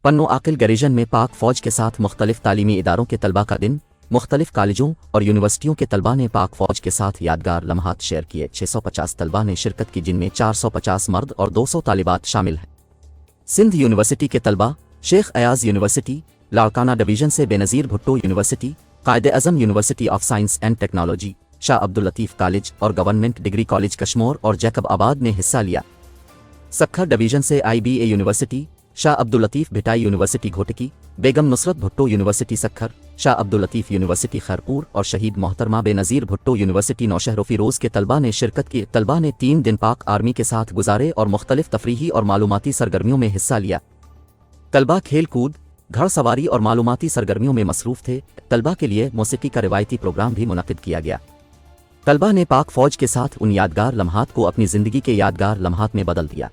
پنو عاقل گریجن میں پاک فوج کے ساتھ مختلف تعلیمی اداروں کے طلباء کا دن، مختلف کالجوں اور یونیورسٹیوں کے طلباء نے پاک فوج کے ساتھ یادگار لمحات شیئر کیے۔ 650 طلباء نے شرکت کی، جن میں 450 مرد اور 200 طالبات شامل ہیں۔ سندھ یونیورسٹی کے طلباء، شیخ ایاز یونیورسٹی، لاڑکانہ ڈویژن سے بے نظیر Bhutto university, Quaid Azam university of science and technology, Shah Abdul Latif college اور گورنمنٹ ڈگری کالج کشمور اور جیکب آباد نے حصہ لیا۔ سکھر ڈویژن سے IBA university, Shah Abdul Latif Bhitai university Ghotki, Begum Nusrat Bhutto university Sukkur, Shah Abdul Latif university Khairpur اور شہید محترمہ بے نظیر بھٹو یونیورسٹی نوشہر و فیروز کے طلباء نے شرکت کی۔ طلباء نے 3 دن پاک آرمی کے ساتھ گزارے اور مختلف تفریحی اور معلوماتی سرگرمیوں میں حصہ لیا۔ طلباء کھیل کود، گھڑ سواری اور معلوماتی سرگرمیوں میں مصروف تھے۔ طلباء کے لیے موسیقی کا روایتی پروگرام بھی منعقد کیا گیا۔ طلباء نے پاک فوج کے ساتھ ان یادگار لمحات کو اپنی زندگی کے یادگار لمحات میں بدل دیا۔